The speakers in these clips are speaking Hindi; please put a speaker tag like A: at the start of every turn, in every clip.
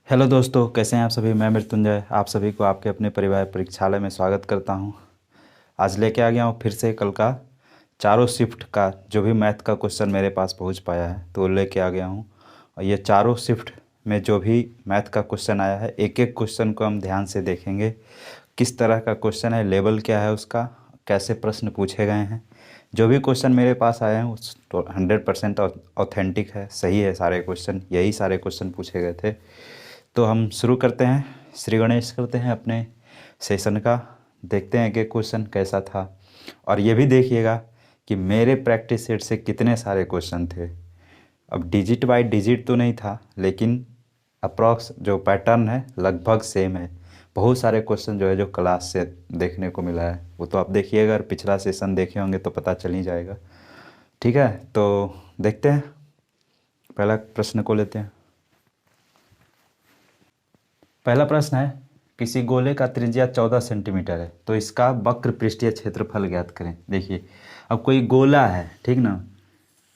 A: हेलो दोस्तों, कैसे हैं आप सभी। मैं मृत्युंजय आप सभी को आपके अपने परिवार परीक्षालय में स्वागत करता हूं। आज लेके आ गया हूं फिर से कल का चारों शिफ्ट का जो भी मैथ का क्वेश्चन मेरे पास पहुंच पाया है तो वो लेके आ गया हूं। और ये चारों शिफ्ट में जो भी मैथ का क्वेश्चन आया है, एक एक क्वेश्चन को हम ध्यान से देखेंगे। किस तरह का क्वेश्चन है, लेवल क्या है उसका, कैसे प्रश्न पूछे गए हैं। जो भी क्वेश्चन मेरे पास आए हैं उस तो 100% ऑथेंटिक है, सही है। सारे क्वेश्चन यही सारे क्वेश्चन पूछे गए थे। तो हम शुरू करते हैं, श्री गणेश करते हैं अपने सेशन का। देखते हैं कि क्वेश्चन कैसा था। और ये भी देखिएगा कि मेरे प्रैक्टिस सेट से कितने सारे क्वेश्चन थे। अब डिजिट बाय डिजिट तो नहीं था, लेकिन अप्रॉक्स जो पैटर्न है लगभग सेम है। बहुत सारे क्वेश्चन जो है जो क्लास से देखने को मिला है वो तो आप देखिएगा, अगर पिछला सेशन देखे होंगे तो पता चल ही जाएगा। ठीक है, तो देखते हैं, पहला प्रश्न को लेते हैं। पहला प्रश्न है, किसी गोले का त्रिज्या 14 सेंटीमीटर है तो इसका वक्र पृष्ठीय क्षेत्रफल ज्ञात करें। देखिए, अब कोई गोला है, ठीक ना,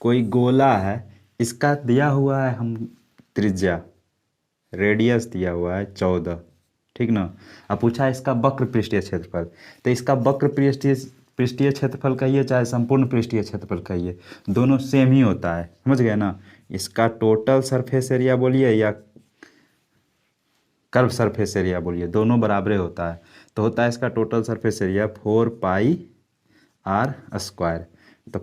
A: कोई गोला है, इसका दिया हुआ है हम त्रिज्या, रेडियस दिया हुआ है 14, ठीक ना। अब पूछा है इसका वक्र पृष्ठीय क्षेत्रफल, तो इसका वक्र पृष्ठीय पृष्ठीय क्षेत्रफल कहिए चाहे संपूर्ण पृष्ठीय क्षेत्रफल कहिए, दोनों सेम ही होता है, समझ गए ना। इसका टोटल सरफेस एरिया बोलिए या कर्व सरफेस एरिया बोलिए, दोनों बराबरे होता है। तो होता है इसका टोटल सरफेस एरिया 4 पाई r²। तो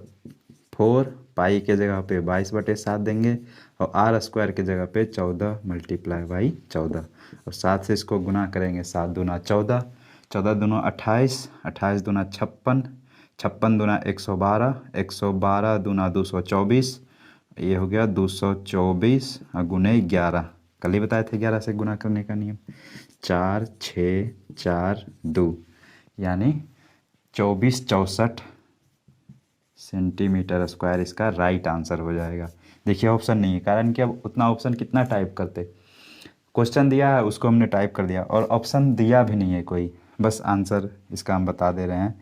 A: 4 पाई के जगह पे 22/7 देंगे और r² के जगह पे 14 × 14। और 7 से इसको गुना करेंगे, 7 दूना 14, 14 दूना 28, 28 दूना 56, 56 दूना 112, 112 दूना 224, ये हो गया 224 और गुने 11। कल ही बताए थे 11 से गुना करने का नियम। 4 6 4 2 यानी 2464 सेंटीमीटर स्क्वायर इसका राइट आंसर हो जाएगा। देखिए ऑप्शन नहीं है, कारण कि अब उतना ऑप्शन कितना टाइप करते। क्वेश्चन दिया है उसको हमने टाइप कर दिया और ऑप्शन दिया भी नहीं है कोई, बस आंसर इसका हम बता दे रहे हैं।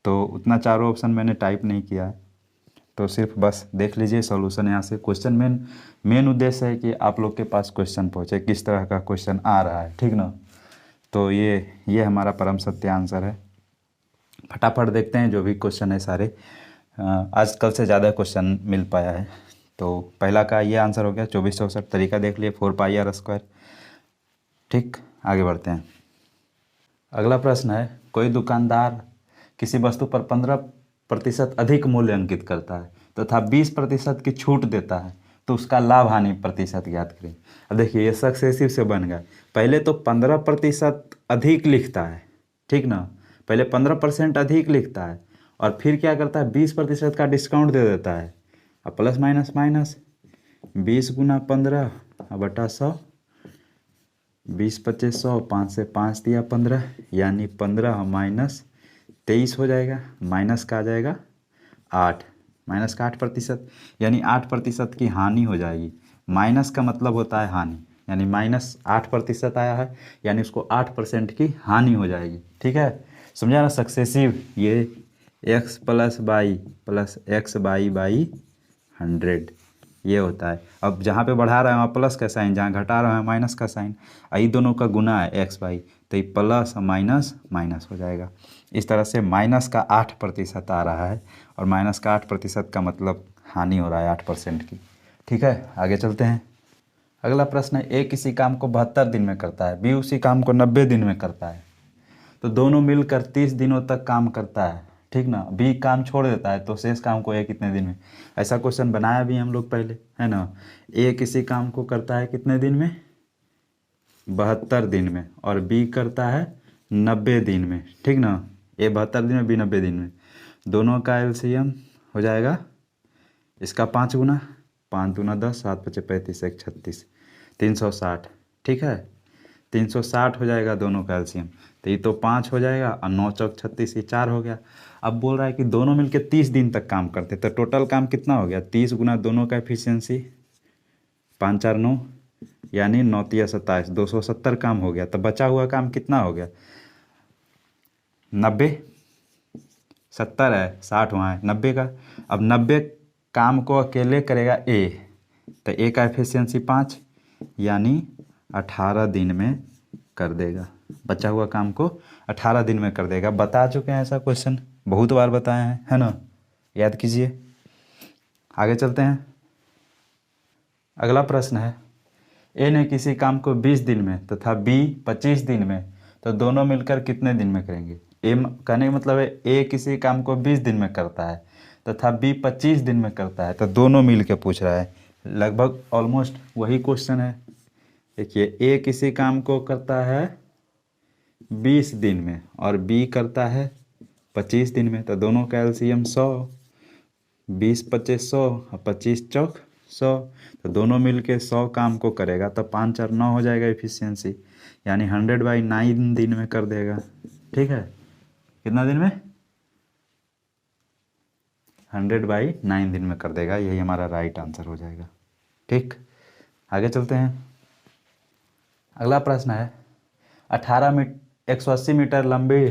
A: तो उतना चारों ऑप्शन मैंने टाइप नहीं किया है, तो सिर्फ बस देख लीजिए सॉल्यूशन यहाँ से। क्वेश्चन मेन उद्देश्य है कि आप लोग के पास क्वेश्चन पहुँचे, किस तरह का क्वेश्चन आ रहा है, ठीक ना। तो ये हमारा परम सत्य आंसर है। फटाफट देखते हैं जो भी क्वेश्चन है सारे। आज कल से ज़्यादा क्वेश्चन मिल पाया है। तो पहला का ये आंसर हो गया 2464। तरीका देख लिए, 4 पाई r²। ठीक, आगे बढ़ते हैं। अगला प्रश्न है, कोई दुकानदार किसी वस्तु पर 15% अधिक मूल्य अंकित करता है तथा 20% की छूट देता है, तो उसका लाभ हानि प्रतिशत ज्ञात करें। अब देखिए ये सक्सेसिव से बन गया। पहले तो 15% अधिक लिखता है, ठीक ना, पहले 15% अधिक लिखता है और फिर क्या करता है 20% का डिस्काउंट दे देता है। अब प्लस माइनस माइनस 20 गुना 15 बटा 100, 20 25 100, 5 से 5 दिया 15, यानी 15 माइनस 23 हो जाएगा। माइनस का आ जाएगा 8, माइनस का 8%, यानी 8% की हानि हो जाएगी। माइनस का मतलब होता है हानि, यानी माइनस 8% आया है, यानी उसको 8% की हानि हो जाएगी। ठीक है, समझा ना। सक्सेसिव ये x plus by plus x by 100 ये होता है। अब जहाँ पे बढ़ा रहा है वहाँ प्लस का साइन, जहाँ घटा रहा है माइनस का साइन, यही दोनों का गुना है एक्स बाई, तो ये प्लस माइनस माइनस हो जाएगा। इस तरह से माइनस का 8% आ रहा है और माइनस का 8% का मतलब हानि हो रहा है 8% की। ठीक है, आगे चलते हैं। अगला प्रश्न है, ए किसी काम को 72 दिन में करता है, बी उसी काम को 90 दिन में करता है, तो दोनों मिलकर 30 दिनों तक काम करता है, ठीक ना। बी काम छोड़ देता है तो शेष काम को ए कितने दिन में। ऐसा क्वेश्चन बनाया भी हम लोग पहले, है ना। ए किसी काम को करता है कितने दिन में, 72 दिन में, और बी करता है 90 दिन में, ठीक ना। ए 72 दिन में, बी 90 दिन में, दोनों का एलसीएम हो जाएगा इसका 5 गुना, 5 दूना 10, 7 पचे 35, 1 36, 360। ठीक है, 360 हो जाएगा दोनों का एलसीएम, तो ये तो 5 हो जाएगा और 9 चौक 36, ये 4 हो गया। अब बोल रहा है कि दोनों मिलकर 30 दिन तक काम करते, तो टोटल काम कितना हो गया, 30 गुना दोनों का एफिशिएंसी 5 4 9, यानी 9 तिया 27, 270 काम हो गया। तो बचा हुआ काम कितना हो गया, 90, 70 है, 60 वहाँ है, 90 का। अब 90 काम को अकेले करेगा ए, तो ए का एफिशिएंसी 5, यानी 18 दिन में कर देगा, बचा हुआ काम को 18 दिन में कर देगा। बता चुके हैं ऐसा क्वेश्चन, बहुत बार बताए हैं, है ना, याद कीजिए। आगे चलते हैं। अगला प्रश्न है, ए ने किसी काम को 20 दिन में तथा बी 25 दिन में, तो दोनों मिलकर कितने दिन में करेंगे। कहने का मतलब है ए किसी काम को 20 दिन में करता है तथा बी 25 दिन में करता है, तो दोनों मिल के पूछ रहा है। लगभग ऑलमोस्ट वही क्वेश्चन है। देखिए, ए किसी काम को करता है 20 दिन में और बी करता है 25 दिन में, तो दोनों का एलसीएम 100, 20 25 100 और 25 चौक 100, तो दोनों मिलके 100 काम को करेगा, तो 5 और 9 हो जाएगा इफिशियंसी, यानी 100/9 दिन में कर देगा। ठीक है, कितना दिन में, 100/9 दिन में कर देगा, यही हमारा राइट आंसर हो जाएगा। ठीक, आगे चलते हैं। अगला प्रश्न है, 180 मीटर लंबी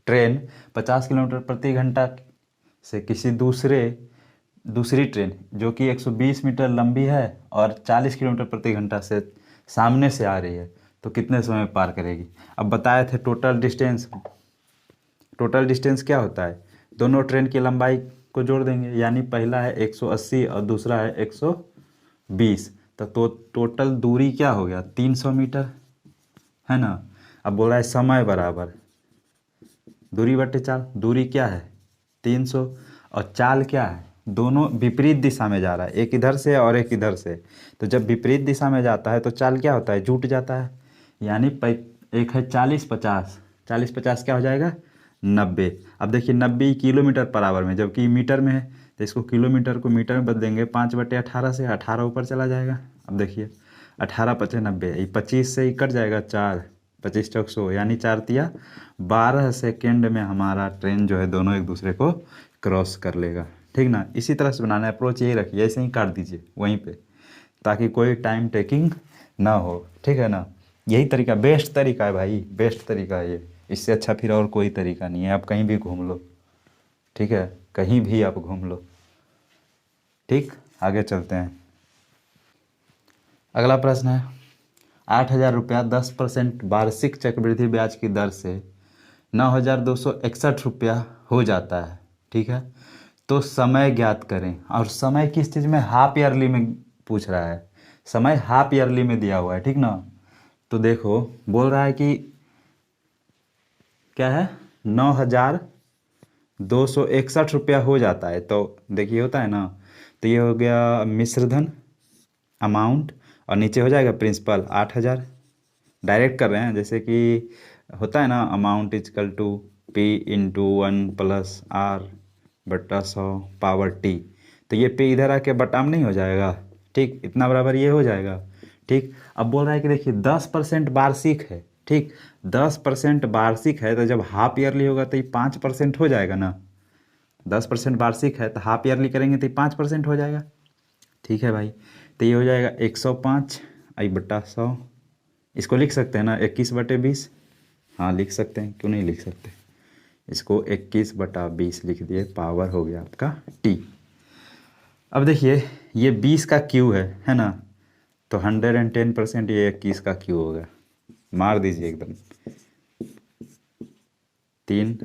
A: ट्रेन 50 किलोमीटर प्रति घंटा से किसी दूसरी ट्रेन जो कि 120 मीटर लंबी है और 40 किलोमीटर प्रति घंटा से सामने से आ रही है, तो कितने समय में पार करेगी। अब बताए थे टोटल डिस्टेंस क्या होता है, दोनों ट्रेन की लंबाई को जोड़ देंगे, यानी पहला है 180 और दूसरा है 120, तो टोटल दूरी क्या हो गया, 300 मीटर, है ना। अब बोल रहा है समय बराबर दूरी बटे चाल, दूरी क्या है 300 और चाल क्या है, दोनों विपरीत दिशा में जा रहा है, एक इधर से और एक इधर से, तो जब विपरीत दिशा में जाता है तो चाल क्या होता है, जुट जाता है, यानी एक है 40 50 क्या हो जाएगा 90। अब देखिए 90 किलोमीटर पर आवर में, जबकि मीटर में है, तो इसको किलोमीटर को मीटर में बदलेंगे, 5/18 से 18 ऊपर चला जाएगा। अब देखिए 18 5 90, 25 से ही कट जाएगा 4, 25 चौक 100, यानी 4 तिया 12 सेकेंड में हमारा ट्रेन जो है दोनों एक दूसरे को क्रॉस कर लेगा। ठीक ना, इसी तरह से बनाना है, अप्रोच यही रखिए, ऐसे ही काट दीजिए वहीं पे, ताकि कोई टाइम टेकिंग ना हो। ठीक है ना, यही तरीका बेस्ट तरीका है भाई, बेस्ट तरीका है ये, इससे अच्छा फिर और कोई तरीका नहीं है। आप कहीं भी घूम लो, ठीक है, कहीं भी आप घूम लो। ठीक, आगे चलते हैं। अगला प्रश्न है, 8,000 रुपया 10% वार्षिक चक्रवृद्धि ब्याज की दर से 9,261 रुपया हो जाता है। ठीक है, तो समय ज्ञात करें, और समय किस चीज़ में, हाफ ईयरली में पूछ रहा है, समय हाफ ईयरली में दिया हुआ है। ठीक ना, तो देखो बोल रहा है कि क्या है 9,261 रुपया हो जाता है, तो देखिए होता है ना, तो ये हो गया मिश्रधन अमाउंट और नीचे हो जाएगा प्रिंसिपल 8,000, डायरेक्ट कर रहे हैं, जैसे कि होता है ना amount is equal to P × 1 + R/100 power T, तो ये P इधर आके बटाम नहीं हो जाएगा। ठीक, इतना बराबर ये हो जाएगा। ठीक, अब बोल रहा है कि देखिए 10% वार्षिक है। ठीक, 10% वार्षिक है, तो जब हाफ ईयरली होगा तो ये 5% हो जाएगा ना, 10% वार्षिक है तो हाफ ईयरली करेंगे तो 5% हो जाएगा। ठीक है भाई, तो ये हो जाएगा 105/100, इसको लिख सकते हैं ना 21/20, हाँ लिख सकते हैं, क्यों नहीं लिख सकते, इसको 21/20 लिख दिए, पावर हो गया आपका T। अब देखिए ये 20 का Q है ना, तो 110% ये 21 का Q होगा, मार दीजिए एकदम, 3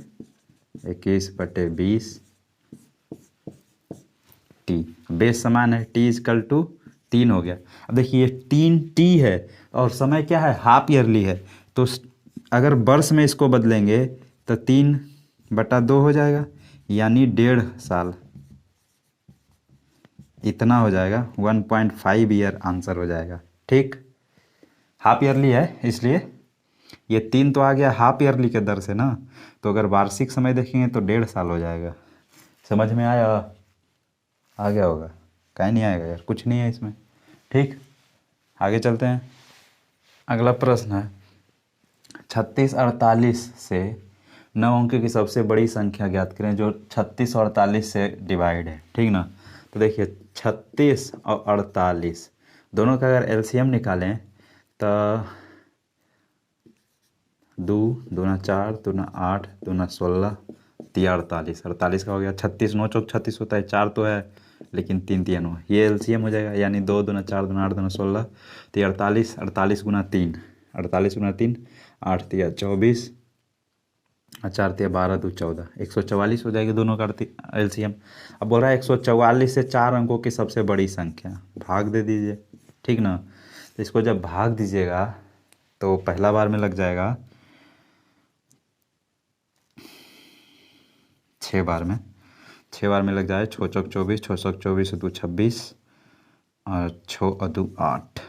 A: 21/20 T, बेस समान है, T = 3 हो गया। अब देखिए 3T है और समय क्या है हाफ ईयरली है, तो अगर वर्ष में इसको बदलेंगे तो 3/2 हो जाएगा, यानी 1.5 साल, इतना हो जाएगा, 1.5 ईयर आंसर हो जाएगा। ठीक, हाफ ईयरली है इसलिए ये 3 तो आ गया हाफ ईयरली के दर से ना, तो अगर वार्षिक समय देखेंगे तो 1.5 साल हो जाएगा। समझ में आया, आ गया होगा, काहे नहीं आएगा यार, कुछ नहीं है इसमें। ठीक, आगे चलते हैं। अगला प्रश्न है, 36 48 से 9 अंक की सबसे बड़ी संख्या ज्ञात करें जो 36 और 48 से डिवाइड है। ठीक ना, तो देखिए 36 और 48 दोनों का अगर एलसीएम निकालें तो 2 दूना 4 दूना 8 दूना 16 3 48, 48 का हो गया, 36 9 चौक 36 होता है, 4 तो है लेकिन 3 3 9, ये एलसीएम हो जाएगा, यानी 2 दूना 4 दूना 8 दूना 16, तो ये 48, 48 गुना 3, 48 गुना 3, 8 तिया 24 और 4 तिया 12 2 14, 144 हो जाएगी दोनों का एलसीएम। अब बोल रहा है 144 से 4 अंकों की सबसे बड़ी संख्या, भाग दे दीजिए, ठीक ना। तो इसको जब भाग दीजिएगा तो पहला बार में लग जाएगा 6 बार में, 6 बार में लग जाए 6 चौक 24, 6 चौक 24 2 26 और 6 और 2 8,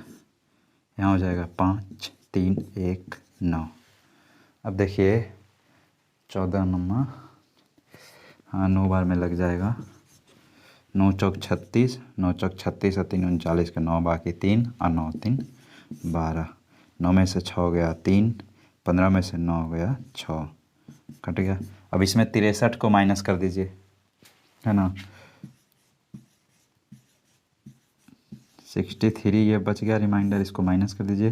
A: यहाँ हो जाएगा 5 3 1 9। अब देखिए 14 नंबर, हाँ 9 बार में लग जाएगा, 9 चौक 36, 9 चौक 36 और 3 39 का 9, बाकी 3 और 9 3 12, 9 में से 6 गया 3, 15 में से 9 गया 6, कट गया। अब इसमें 63 को माइनस कर दीजिए, है ना, 63 ये बच गया रिमाइंडर, इसको माइनस कर दीजिए,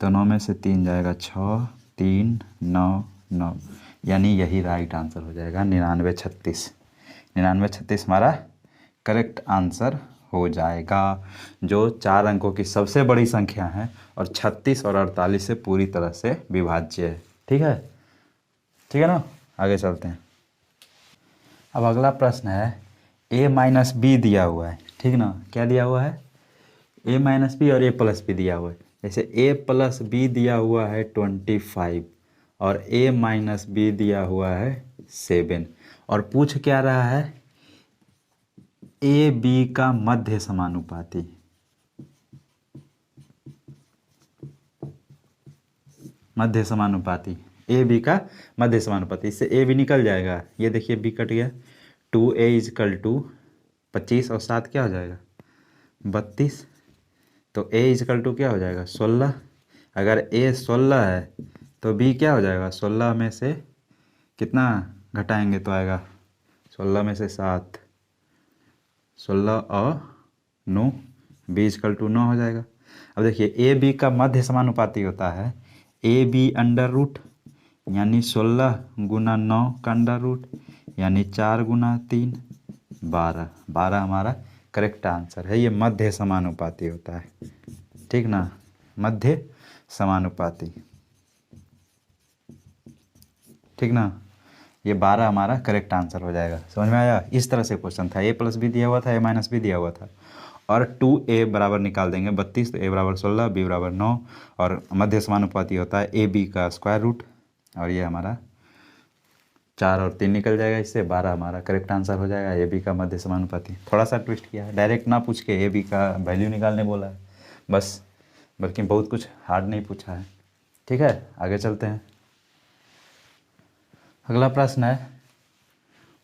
A: तो 9 में से 3 जाएगा 6 3 9 9, यानी यही राइट आंसर हो जाएगा 99 36। 99 36 हमारा करेक्ट आंसर हो जाएगा, जो 4 अंकों की सबसे बड़ी संख्या है और 36 और 48 से पूरी तरह से विभाज्य है। ठीक है, ठीक है ना, आगे चलते हैं। अब अगला प्रश्न है a माइनस बी दिया हुआ है, ठीक ना, क्या दिया हुआ है, a माइनस बी और a प्लस बी दिया हुआ है। जैसे a प्लस बी दिया हुआ है 25 और a माइनस बी दिया हुआ है 7, और पूछ क्या रहा है, a b का मध्य समानुपाती। मध्य समानुपाती, ए बी का मध्य समानुपाती, इससे ए बी निकल जाएगा, ये देखिए बी कट गया, 2a इजकल टू 25 और 7 क्या हो जाएगा 32, तो a इजकल टू क्या हो जाएगा 16। अगर a 16 है तो b क्या हो जाएगा, 16 में से कितना घटाएंगे तो आएगा 16 में से 7, 16 और 9, b इजकल टू 9 हो जाएगा। अब देखिए ए बी का मध्य समानुपाती होता है ए बी अंडर रूट, यानी 16 गुना 9 का अंडर रूट, यानी 4 गुना 3 12, 12 हमारा करेक्ट आंसर है। ये मध्य समानुपाती होता है, ठीक ना, मध्य समानुपाती, ठीक ना, ये 12 हमारा करेक्ट आंसर हो जाएगा। समझ में आया, इस तरह से क्वेश्चन था, a प्लस बी दिया हुआ था, a माइनस बी दिया हुआ था, और 2a बराबर निकाल देंगे 32, तो a बराबर 16, b बराबर 9, और मध्य समानुपाती होता है ए बी का स्क्वायर रूट, और ये हमारा 4 और 3 निकल जाएगा, इससे 12 हमारा करेक्ट आंसर हो जाएगा, ए बी का मध्य समानुपाती। थोड़ा सा ट्विस्ट किया है, डायरेक्ट ना पूछ के ए बी का वैल्यू निकालने बोला है बस, बल्कि बहुत कुछ हार्ड नहीं पूछा है। ठीक है, आगे चलते हैं। अगला प्रश्न है,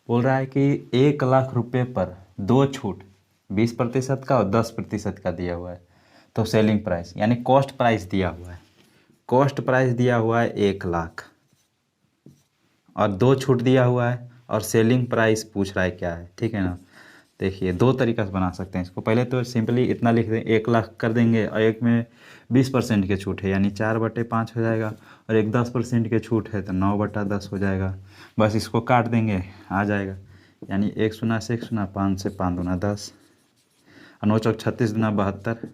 A: बोल रहा है कि 1 लाख रुपए पर 2 छूट 20% का और 10% का दिया हुआ है, तो सेलिंग प्राइस यानी कॉस्ट प्राइस दिया हुआ है, कॉस्ट प्राइस दिया हुआ है 1 लाख और 2 छूट दिया हुआ है, और सेलिंग प्राइस पूछ रहा है क्या है। ठीक है ना, देखिए 2 तरीक़ा से बना सकते हैं इसको। पहले तो सिंपली इतना लिख दें, 1 लाख कर देंगे और एक में 20% के छूट है यानी 4/5 हो जाएगा, और एक 10% के छूट है तो 9/10 हो जाएगा। बस इसको काट देंगे, आ जाएगा, यानी 1 शून्य से 1 शून्य, 5 से 5 दूना 10, और 9 चौक 36 दूना 72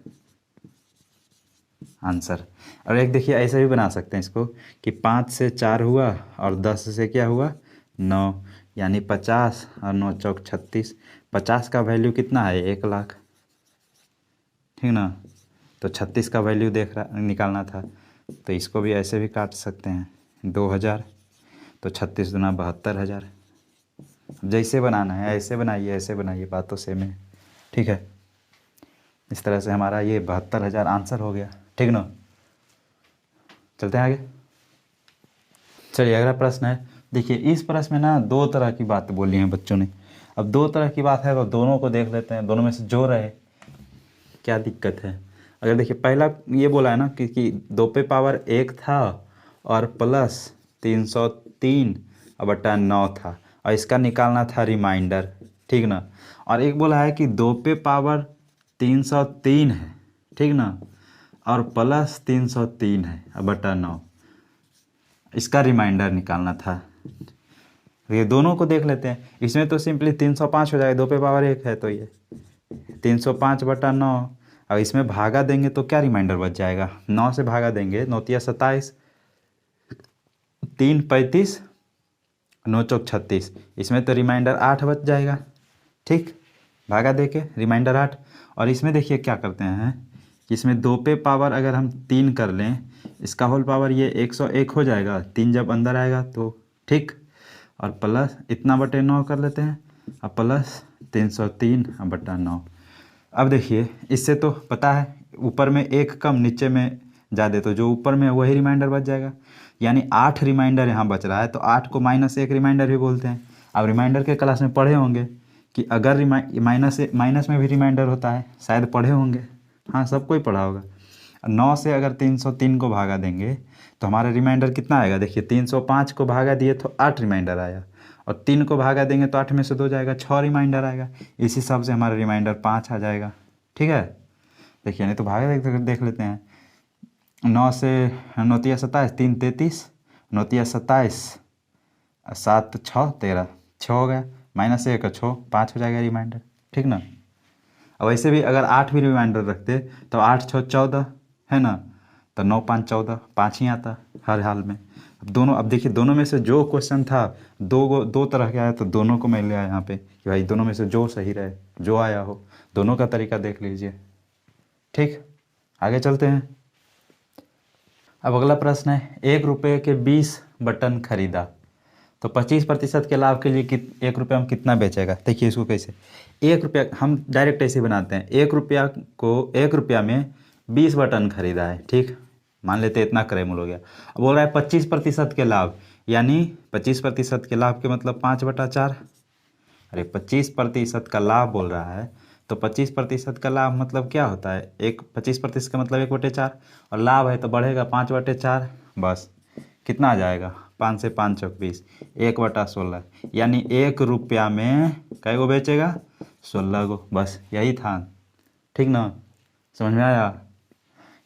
A: आंसर। और एक देखिए ऐसे भी बना सकते हैं इसको कि 5 से 4 हुआ और 10 से क्या हुआ 9, यानी 50, और 9 चौक 36, 50 का वैल्यू कितना है 1 लाख, ठीक ना, तो 36 का वैल्यू निकालना था, तो इसको भी ऐसे भी काट सकते हैं 2000, तो 36 दूना 72,000। जैसे बनाना है ऐसे बनाइए, ऐसे बनाइए, बात तो सेम है। ठीक है, इस तरह से हमारा ये 72,000 आंसर हो गया। ठीक ना, चलते हैं आगे। चलिए अगला प्रश्न है, देखिए इस प्रश्न में ना 2 तरह की बात बोली हैं बच्चों ने। अब 2 तरह की बात है तो दोनों को देख लेते हैं, दोनों में से जो रहे क्या दिक्कत है। अगर देखिए पहला ये बोला है ना कि 2 पे पावर 1 था और प्लस 303 बटा 9 था, और इसका निकालना था रिमाइंडर, ठीक ना। और एक बोला है कि 2 पे पावर 303 है, ठीक ना, और प्लस 303 है बटा 9, इसका रिमाइंडर निकालना था। ये दोनों को देख लेते हैं, इसमें तो सिंपली 305 हो जाएगा, 2 पे पावर 1 है तो ये 305/9। अब इसमें भागा देंगे तो क्या रिमाइंडर बच जाएगा, 9 से भागा देंगे, 9 × 27, 3 × 35, 9 × 36, इसमें तो रिमाइंडर 8 बच जाएगा। ठीक, भागा दे के रिमाइंडर 8। और इसमें देखिए क्या करते हैं, इसमें 2 पे पावर अगर हम 3 कर लें, इसका होल पावर ये 101 हो जाएगा, 3 जब अंदर आएगा तो। ठीक, और प्लस इतना बटे 9 कर लेते हैं, अब प्लस 303/9। अब देखिए इससे तो पता है ऊपर में एक कम नीचे में ज़्यादा, तो जो ऊपर में वही रिमाइंडर बच जाएगा, यानी 8 रिमाइंडर यहाँ बच रहा है, तो 8 को -1 रिमाइंडर भी बोलते हैं। अब रिमाइंडर के क्लास में पढ़े होंगे कि अगर माइनस में भी रिमाइंडर होता है, शायद पढ़े होंगे, हाँ सबको ही पढ़ा होगा। 9 से अगर 303 को भागा देंगे तो हमारा रिमाइंडर कितना आएगा, देखिए 305 को भागा दिए तो 8 रिमाइंडर आया, और 3 को भागा देंगे तो 8 में से 2 जाएगा, 6 रिमाइंडर आएगा। इस हिसाब से हमारा रिमाइंडर 5 आ जाएगा। ठीक है, देखिए नहीं तो भागा देख लेते हैं। 9 से 9 × 27, 3 × 33, 9 × 27, 7 × 6 13, 6 हो गया, -1 6, 5 हो जाएगा रिमाइंडर। ठीक ना। अब वैसे भी अगर 8 भी रिमाइंडर रखते तो 8 × 6 14 है ना, तो 9 × 5 14, 5 ही आता हर हाल में। अब देखिए दोनों में से जो क्वेश्चन था, दो तरह के आया, तो दोनों को मैं ले आया यहाँ पे कि भाई दोनों में से जो सही रहे, जो आया हो, दोनों का तरीका देख लीजिए। ठीक, आगे चलते हैं। अब अगला प्रश्न है, 1 रुपये के 20 बटन खरीदा तो 25% के लाभ के लिए 1 रुपया में कितना बेचेगा। देखिए इसको कैसे, 1 रुपया हम डायरेक्ट ऐसे बनाते हैं, 1 रुपया में 20 बटन खरीदा है। ठीक, मान लेते इतना क्रयमूल्य हो गया। अब बोल रहा है 25% के लाभ, यानी 25% के लाभ के मतलब 5/4। अरे 25% का लाभ बोल रहा है, तो 25% का लाभ मतलब क्या होता है, 25% का मतलब 1/4, और लाभ है तो बढ़ेगा 5/4। बस कितना आ जाएगा, 5 से 5 × 20, 1/16, यानी 1 रुपया में कै गो बेचेगा, 16 गो। बस यही था। ठीक ना, समझ में आया।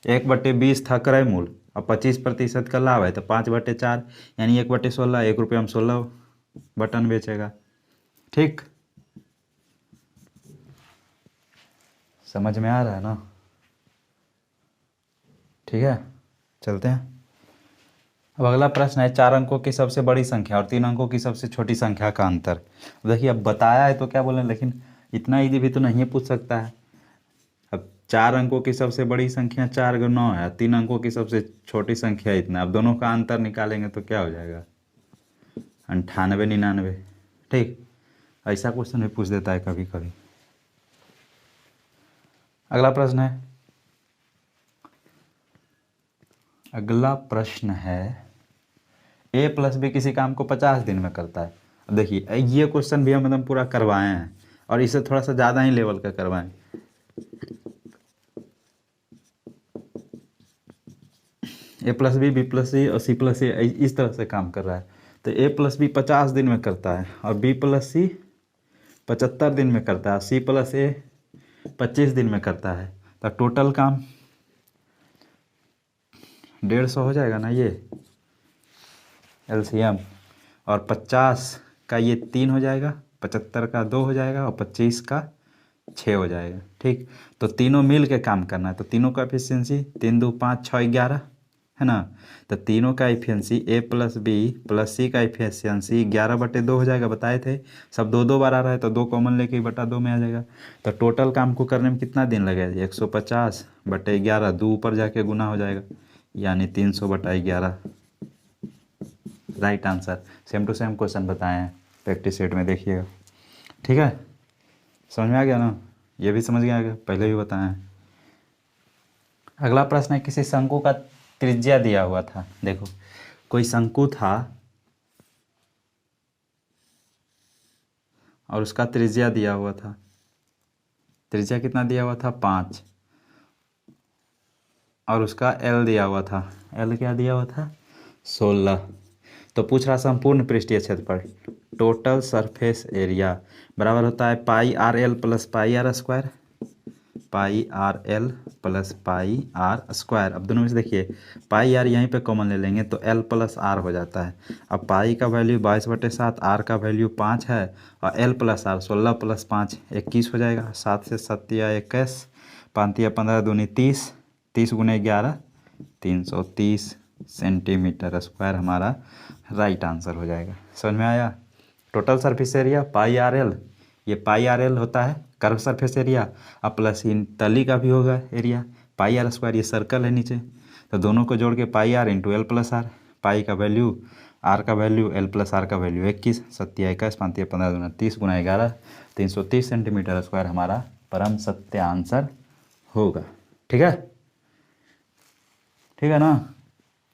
A: 1/20 था क्रय मूल्य, और 25% का लाभ है तो 5/4, यानी 1/16, 1 रुपया में 16 बटन बेचेगा। ठीक, समझ में आ रहा है ना। ठीक है, चलते हैं। अब अगला प्रश्न है, 4 अंकों की सबसे बड़ी संख्या और 3 अंकों की सबसे छोटी संख्या का अंतर। देखिए अब बताया है तो क्या बोले, लेकिन इतना ईजी भी तो नहीं पूछ सकता है। अब 4 अंकों की सबसे बड़ी संख्या 4 × 9 है, 3 अंकों की सबसे छोटी संख्या इतना। अब दोनों का अंतर निकालेंगे तो क्या हो जाएगा, 98 99। ठीक, ऐसा क्वेश्चन भी पूछ देता है कभी कभी। अगला प्रश्न है, a + b किसी काम को 50 दिन में करता है। अब देखिए ये क्वेश्चन भी हम एकदम पूरा करवाए हैं, और इसे थोड़ा सा ज़्यादा ही लेवल का करवाएं। a + b, b + c और c + a इस तरह से काम कर रहा है। तो a + b 50 दिन में करता है, और b + c 75 दिन में करता है, c + a 25 दिन में करता है। तो टोटल काम 150 हो जाएगा ना ये LCM, और 50 का ये 3 हो जाएगा, 75 का 2 हो जाएगा, और 25 का 6 हो जाएगा। ठीक, तो तीनों मिल के काम करना है, तो तीनों का एफिशिएंसी 3 2 5 6 11 है ना। तो तीनों का एफिशिएंसी a + b + c का एफिशिएंसी 11/2 हो जाएगा, बताए थे। सब 2 बार आ रहा है तो 2 कॉमन लेके 1/2 में आ जाएगा। तो टोटल काम को करने में कितना दिन लगेगा, 150/11, 2 ऊपर जाके गुना हो जाएगा, यानी 300/11 right answer. Same to same question बताए हैं प्रैक्टिस सेट में, देखिएगा। ठीक है, समझ में आ गया ना, ये भी समझ गया, पहले भी बताए हैं। अगला प्रश्न है, किसी शंकु का त्रिज्या दिया हुआ था। देखो कोई शंकु था और उसका त्रिज्या दिया हुआ था, त्रिज्या कितना दिया हुआ था, 5, और उसका L दिया हुआ था, L क्या दिया हुआ था, 16। तो पूछ रहा संपूर्ण पृष्ठीय क्षेत्रफल, टोटल सरफेस एरिया बराबर होता है πr_l + πr²। Pi R L plus pi R square. अब दोनों में से देखिए पाई आर यहीं पे कॉमन ले लेंगे तो एल प्लस आर हो जाता है। अब पाई का वैल्यू 22/7, आर का वैल्यू 5 है और एल प्लस आर 16 + 5 21 हो जाएगा। 7 से 7 या 21, 5 या 15 दूनी 30, 30 × 11 330 सेंटीमीटर स्क्वायर हमारा राइट आंसर हो जाएगा। समझ में आया। Total surface area pi R L, ये पाई आर एल होता है कर्व सरफेस एरिया, अब प्लस इन तली का भी होगा एरिया पाई आर स्क्वायर, ये सर्कल है नीचे, तो दोनों को जोड़ के pi R into L plus R. Pi का वैल्यू आर का वैल्यू एल प्लस आर का वैल्यू 21, 7 या 21, 5 या 15 दूना 30 × 11 330 सेंटीमीटर स्क्वायर हमारा परम सत्य आंसर होगा। ठीक है, ठीक है ना।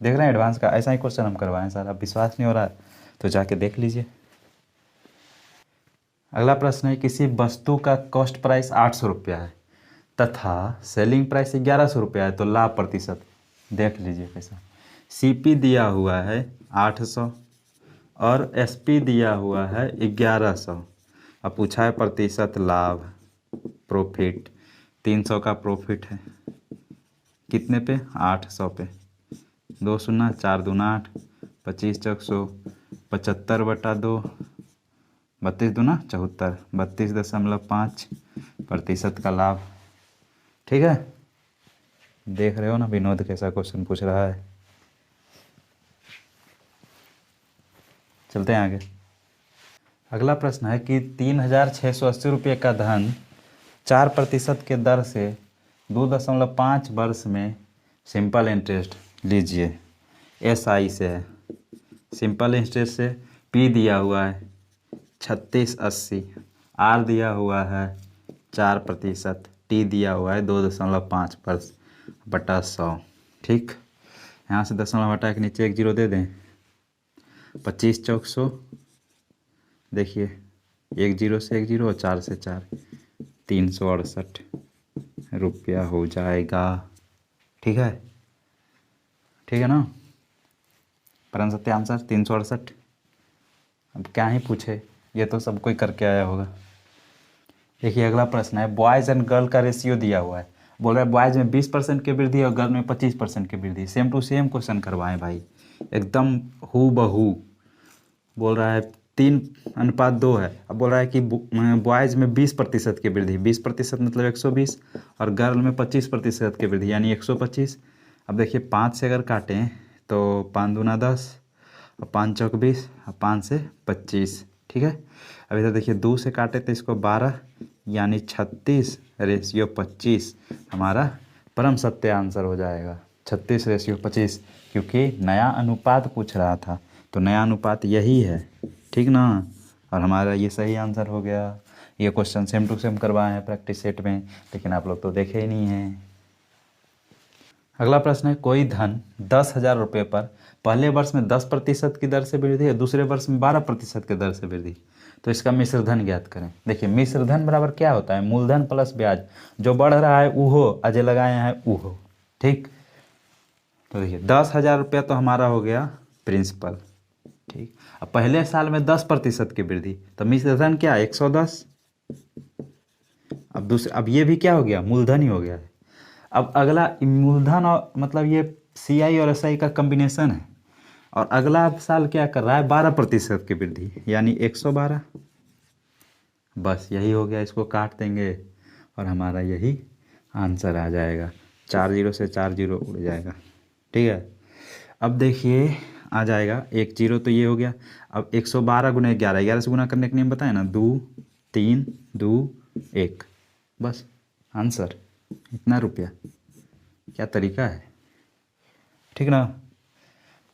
A: देख रहे हैं एडवांस का ऐसा ही क्वेश्चन हम करवाएं सर। अब विश्वास नहीं हो रहा तो जाके देख लीजिए। अगला प्रश्न है किसी वस्तु का कॉस्ट प्राइस 800 रुपया है तथा सेलिंग प्राइस 1100 रुपया है तो लाभ प्रतिशत देख लीजिए कैसा। सीपी दिया हुआ है 800 और एसपी दिया हुआ है 1100। अब पूछा है प्रतिशत लाभ, प्रॉफिट 300 का प्रॉफिट है कितने पे 800 पे, 2 शून्य 4 दूना 8, 25 चौक 100, 75/2, 32 दूना 74, 32.5% का लाभ। ठीक है, देख रहे हो ना विनोद कैसा क्वेश्चन पूछ रहा है। चलते हैं आगे। अगला प्रश्न है कि 3680 रुपये का धन 4% के दर से 2.5 वर्ष में सिंपल इंटरेस्ट लीजिए SI से है। सिंपल इंटरेस्ट से P दिया हुआ है 3680, R दिया हुआ है 4%, T दिया हुआ है 2.5 वर्ष बटा 100। ठीक, यहाँ से दशमलव हटा के नीचे 1 0 दे दें। 25 चौक 100, देखिए 1 0 से 1 0 और 4 से 4, 368 रुपया हो जाएगा। ठीक है, ठीक है ना। परम सत्य आंसर 368। अब क्या ही पूछे, ये तो सब कोई करके आया होगा। देखिए अगला प्रश्न है बॉयज़ एंड गर्ल का रेशियो दिया हुआ है। बोल रहा है बॉयज़ में 20% की वृद्धि और गर्ल में 25% की वृद्धि। सेम टू सेम क्वेश्चन करवाएं भाई, एकदम हू बहू। बोल रहा है 3:2 है। अब बोल रहा है कि बॉयज़ में 20% की वृद्धि, 20% मतलब 120, और गर्ल में 25% की वृद्धि यानी 125। अब देखिए 5 से अगर काटें तो 5 दूना 10 और 5 चौक 20 और 5 से 25। ठीक है, अब इधर देखिए 2 से काटे तो इसको 12 यानी 36:25 हमारा परम सत्य आंसर हो जाएगा। 36:25, क्योंकि नया अनुपात पूछ रहा था तो नया अनुपात यही है। ठीक ना, और हमारा ये सही आंसर हो गया। ये क्वेश्चन सेम टू सेम करवाए हैं प्रैक्टिस सेट में, लेकिन आप लोग तो देखे ही नहीं हैं। अगला प्रश्न है कोई धन 10,000 रुपये पर पहले वर्ष में 10% की दर से वृद्धि और दूसरे वर्ष में 12% की दर से वृद्धि, तो इसका मिश्र धन ज्ञात करें। देखिए मिश्र धन बराबर क्या होता है, मूलधन प्लस ब्याज, जो बढ़ रहा है वो अजय लगाए हैं वो। ठीक, तो देखिए 10,000 रुपया तो हमारा हो गया प्रिंसिपल। ठीक, अब पहले साल में 10% की वृद्धि तो मिश्र धन क्या 110। अब ये भी क्या हो गया, मूलधन ही हो गया है। अब अगला मूलधन और मतलब ये CI और SI का कम्बिनेशन है, और अगला साल क्या कर रहा है 12% की वृद्धि यानी 112। बस यही हो गया, इसको काट देंगे और हमारा यही आंसर आ जाएगा। 4 0 से 4 0 उड़ जाएगा। ठीक है, अब देखिए आ जाएगा 1 0 तो ये हो गया। अब 112 × 11, 11 से गुना करने का नियम बताए ना, 2 3 2 1, बस आंसर इतना रुपया। क्या तरीका है, ठीक ना।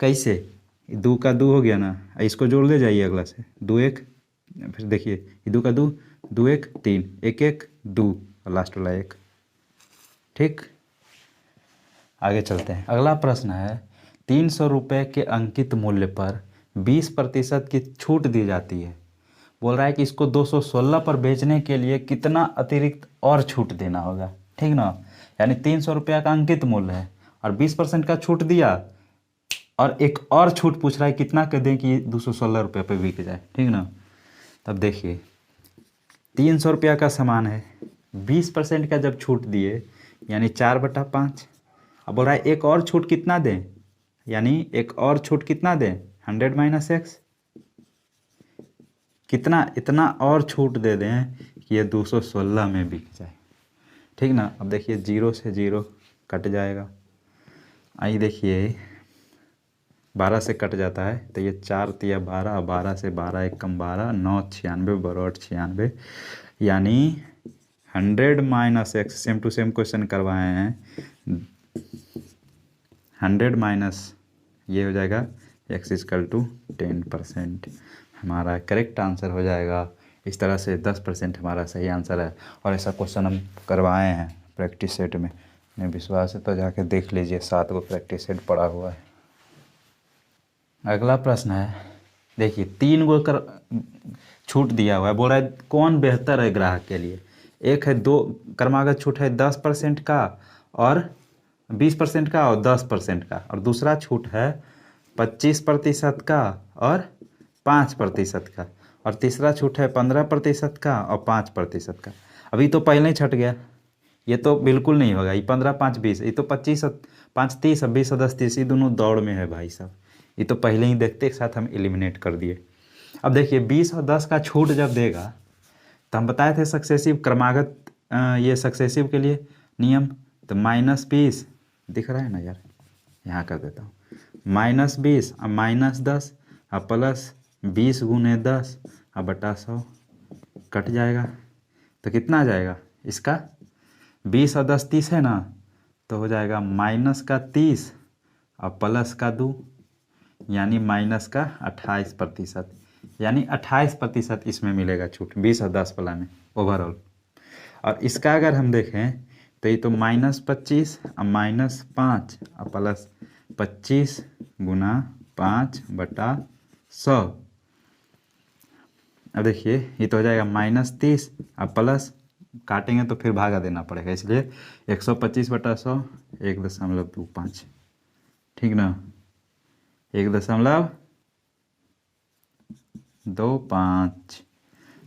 A: कैसे 2 का 2 हो गया ना, इसको जोड़ ले जाइए अगला से 2 1, फिर देखिए 2 का 2 2 1 3 1 1 2 और लास्ट वाला 1। ठीक, आगे चलते हैं। अगला प्रश्न है 300 रुपये के अंकित मूल्य पर 20% की छूट दी जाती है। बोल रहा है कि इसको 216 पर बेचने के लिए कितना अतिरिक्त और छूट देना होगा। ठीक ना, यानी 300 रुपया का अंकित मूल्य है और 20% का छूट दिया, और एक और छूट पूछ रहा है कितना कर दें कि 216 रुपये पे बिक जाए। ठीक ना, तब देखिए 300 रुपया का सामान है, 20% का जब छूट दिए यानी 4/5। अब बोल रहा है एक और छूट कितना दें, यानी एक और छूट कितना दें 100 - x, कितना, इतना और छूट दे दें कि ये 216 में बिक जाए। ठीक ना। अब देखिए 0 से 0 कट जाएगा, आइए देखिए 12 से कट जाता है तो ये 4 तिया 12, 12 से 12 एक कम 12, 9 96 बरोट 96, यानी 100 - x, same to same question करवाए हैं। 100 ये हो जाएगा x = 10%, हमारा करेक्ट आंसर हो जाएगा। इस तरह से 10% हमारा सही आंसर है। और ऐसा क्वेश्चन हम करवाए हैं प्रैक्टिस सेट में, नहीं विश्वास है तो जाके देख लीजिए, 7 गो प्रैक्टिस सेट पड़ा हुआ है। अगला प्रश्न है, देखिए 3 गो कर छूट दिया हुआ है, बोल रहा है कौन बेहतर है ग्राहक के लिए। एक है 2 क्रमागत छूट है 10% का और 20% का और 10% का, और दूसरा छूट है 25% का और 5% का, और तीसरा छूट है 15% का और 5% का। अभी तो पहले ही छट गया, ये तो बिल्कुल नहीं होगा, ये 15 5 20, ये तो 25 5 30 20 10 30, ये दोनों दौड़ में है भाई साहब, ये तो पहले ही देखते एक साथ हम एलिमिनेट कर दिए। अब देखिए 20 और 10 का छूट जब देगा तो हम बताए थे सक्सेसिव क्रमागत, ये सक्सेसिव के लिए नियम, तो -20 दिख रहा है ना यार, यहाँ कर देता हूँ, -20 और -10 और +20 × 10 और बटा 100 कट जाएगा, तो कितना आ जाएगा इसका, 20 और 10 30 है ना, तो हो जाएगा -30 और +2, यानी -28%, यानी 28% इसमें मिलेगा छूट 20 और 10 वाला में ओवरऑल। और इसका अगर हम देखें तो ये तो -25 और -5 और +25 × 5/100। अब देखिए ये तो हो जाएगा -30 और प्लस काटेंगे तो फिर भागा देना पड़ेगा, इसलिए 125/100 1.25, ठीक ना, 1.25।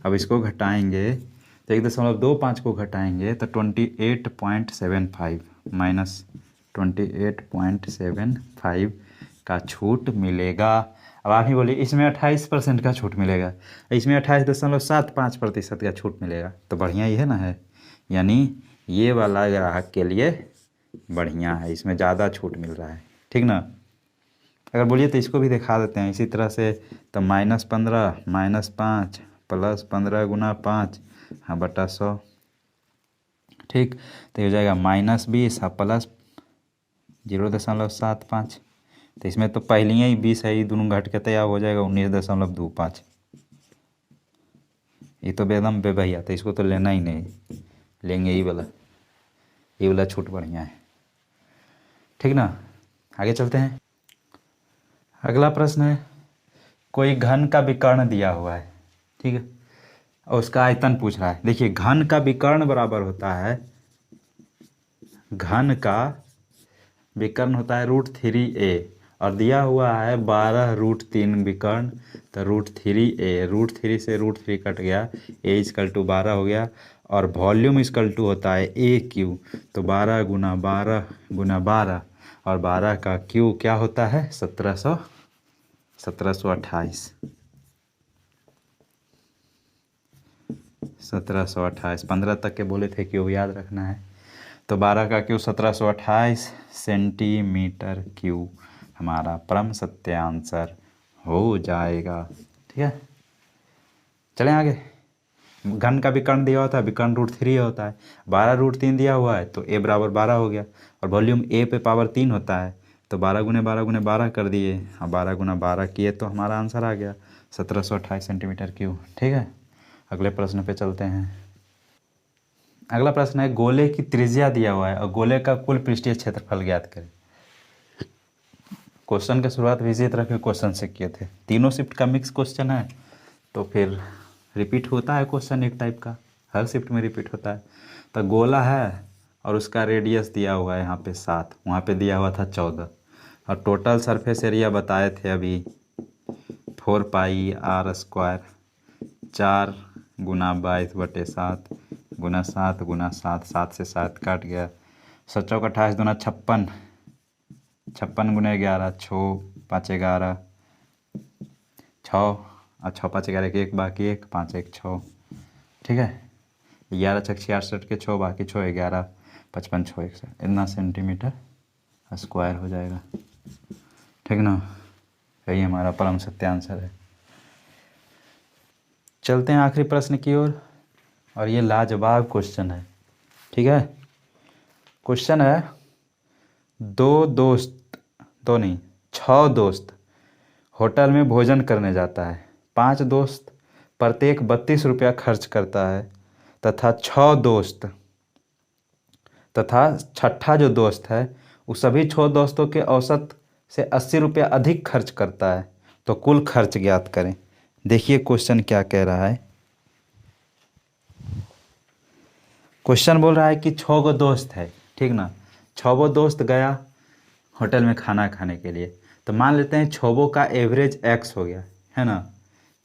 A: अब इसको घटाएंगे तो 1.25 को घटाएंगे तो 28.75 -28.75 का छूट मिलेगा। अब आप ही बोलिए इसमें 28% का छूट मिलेगा, इसमें 28.75% का छूट मिलेगा, तो बढ़िया ही है ना है, यानी ये वाला ग्राहक के लिए बढ़िया है, इसमें ज़्यादा छूट मिल रहा है, ठीक ना। अगर बोलिए तो इसको भी दिखा देते हैं इसी तरह से, तो -15 -5 +15 × 5 हाँ बटा 100, ठीक, तो ये हो जाएगा -20 और प्लस 0.75, तो इसमें तो पहले ही 20 है, ये दोनों घट के तैयार हो जाएगा 19.25। ये तो बेदम बेभैया, तो इसको तो लेना ही नहीं, लेंगे ये वाला छूट बढ़िया है, ठीक ना। आगे चलते हैं। अगला प्रश्न है, कोई घन का विकर्ण दिया हुआ है, ठीक है, और उसका आयतन पूछ रहा है। देखिए घन का विकर्ण बराबर होता है, घन का विकर्ण होता है √3a, और दिया हुआ है 12√3 विकर्ण, तो √3a, √3 से √3 कट गया, a = 12 हो गया, और वॉल्यूम = होता है AQ, तो 12 × 12 × 12, और 12 का Q क्या होता है 1728। 1728 15 तक के बोले थे क्यों याद रखना है, तो 12 का Q 1728 सेंटीमीटर क्यूब हमारा परम सत्य आंसर हो जाएगा, ठीक है। चलें आगे। घन का विकर्ण दिया होता है, विकर्ण √3 होता है, 12√3 दिया हुआ है तो a = 12 हो गया, और वॉल्यूम a पे पावर 3 होता है, तो 12 × 12 × 12 कर दिए, और 12 × 12 किए तो हमारा आंसर आ गया 1728 सेंटीमीटर क्यूब, ठीक है। अगले प्रश्न पे चलते हैं। अगला प्रश्न है, गोले की त्रिज्या दिया हुआ है और गोले का कुल पृष्ठीय क्षेत्रफल ज्ञात करें। क्वेश्चन की शुरुआत भी इसी तरह के क्वेश्चन से किए थे, तीनों शिफ्ट का मिक्स क्वेश्चन है, तो फिर रिपीट होता है क्वेश्चन एक टाइप का, हर शिफ्ट में रिपीट होता है। तो गोला है और उसका रेडियस दिया हुआ है यहाँ पे 7, वहाँ पे दिया हुआ था 14, और टोटल सरफेस एरिया बताए थे अभी 4πr², 4 × 22/7 गुना 7 गुना 7, 7 से 7 काट गया, 7 चौक 28 दूना 56, 56 गुना 11, 6 5 11, 6 और 6 5 11 के 1 बाकी 1, 5 1 6, ठीक है। 11 छक 66 के 6 बाकी 6 11, 55 6 1, इतना सेंटीमीटर स्क्वायर हो जाएगा, ठीक ना। यही हमारा परम सत्य आंसर है। चलते हैं आखिरी प्रश्न की ओर, और ये लाजवाब क्वेश्चन है, ठीक है। क्वेश्चन है, 6 दोस्त होटल में भोजन करने जाता है। 5 दोस्त प्रत्येक 32 रुपया खर्च करता है तथा 6 दोस्त तथा छठा जो दोस्त है वो सभी 6 दोस्तों के औसत से 80 रुपया अधिक खर्च करता है, तो कुल खर्च ज्ञात करें। देखिए क्वेश्चन क्या कह रहा है। क्वेश्चन बोल रहा है कि 6 गो दोस्त है, ठीक ना। 6 गो दोस्त गया होटल में खाना खाने के लिए, तो मान लेते हैं 6 गो का एवरेज x हो गया, है ना।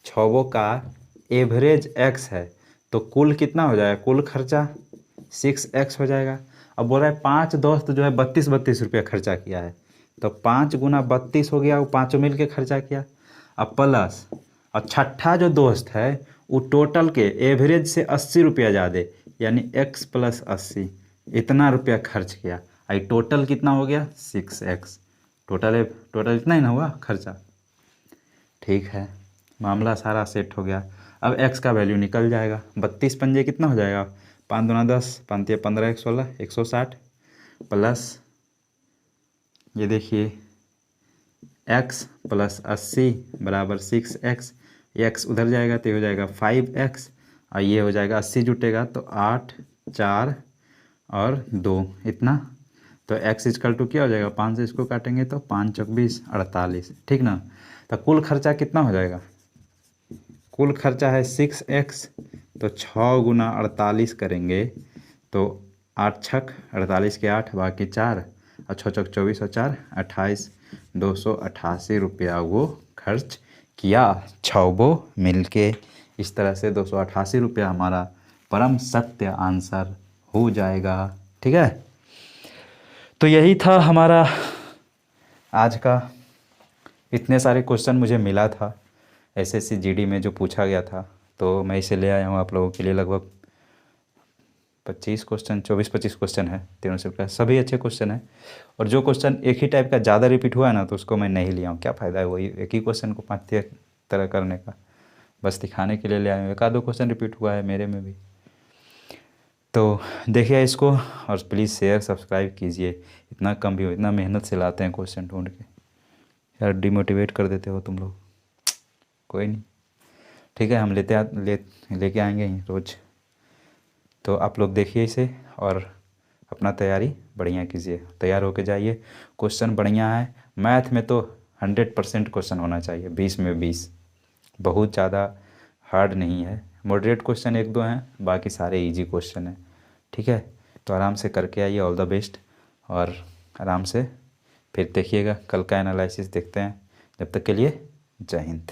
A: 6 गो का एवरेज x है, तो कुल कितना हो जाएगा, कुल खर्चा 6x हो जाएगा। अब बोल रहा है 5 दोस्त जो है 32 रुपया खर्चा किया है, तो 5 गुना 32 हो गया, वो पाँचों मिल के खर्चा किया। अब प्लस, और छठा जो दोस्त है वो टोटल के एवरेज से 80 रुपया ज़्यादा, यानी x + 80 इतना रुपया खर्च किया। आई टोटल कितना हो गया 6x, टोटल इतना ही ना हुआ खर्चा, ठीक है। मामला सारा सेट हो गया। अब x का वैल्यू निकल जाएगा, 32 पंजे कितना हो जाएगा, 5 दूना 10, 5 15 1 16 160, प्लस ये देखिए x + 80 बराबर 6x, x उधर जाएगा तो ये हो जाएगा 5x, और ये हो जाएगा 80 जुटेगा तो 8 4 और 2 इतना, तो x = क्या हो जाएगा, 5 से इसको काटेंगे तो 5 चौक 20 48, ठीक ना। तो कुल खर्चा कितना हो जाएगा, कुल खर्चा है 6x, तो 6 गुना 48 करेंगे तो 8 छक 48 के 8 बाकी 4 और 6 चौक 24 और 4 28, 288 रुपया वो खर्च किया 6 वो मिल के। इस तरह से 288 रुपया हमारा परम सत्य आंसर हो जाएगा, ठीक है। तो यही था हमारा आज का। इतने सारे क्वेश्चन मुझे मिला था एसएससी जीडी में जो पूछा गया था, तो मैं इसे ले आया हूँ आप लोगों के लिए। लगभग 25 क्वेश्चन, 24-25 क्वेश्चन है तीनों से, सभी अच्छे क्वेश्चन हैं। और जो क्वेश्चन एक ही टाइप का ज़्यादा रिपीट हुआ है ना, तो उसको मैं नहीं लिया हूँ, क्या फ़ायदा है वही एक ही क्वेश्चन को 5 तरह करने का, बस दिखाने के लिए ले आया हूँ। 1-2 क्वेश्चन रिपीट हुआ है मेरे में भी, तो देखिए इसको, और प्लीज़ शेयर सब्सक्राइब कीजिए। इतना कम भी हो, इतना मेहनत से लाते हैं क्वेश्चन ढूंढ के, यार डिमोटिवेट कर देते हो तुम लोग। कोई नहीं, ठीक है, हम लेके आएंगे ही रोज़। तो आप लोग देखिए इसे और अपना तैयारी बढ़िया कीजिए, तैयार होके जाइए। क्वेश्चन बढ़िया है, मैथ में तो 100% क्वेश्चन होना चाहिए, 20 में 20, बहुत ज़्यादा हार्ड नहीं है। मॉडरेट क्वेश्चन 1-2 हैं, बाकी सारे इजी क्वेश्चन हैं, ठीक है। तो आराम से करके आइए, ऑल द बेस्ट, और आराम से फिर देखिएगा कल का एनालिसिस देखते हैं। जब तक के लिए जय हिंद।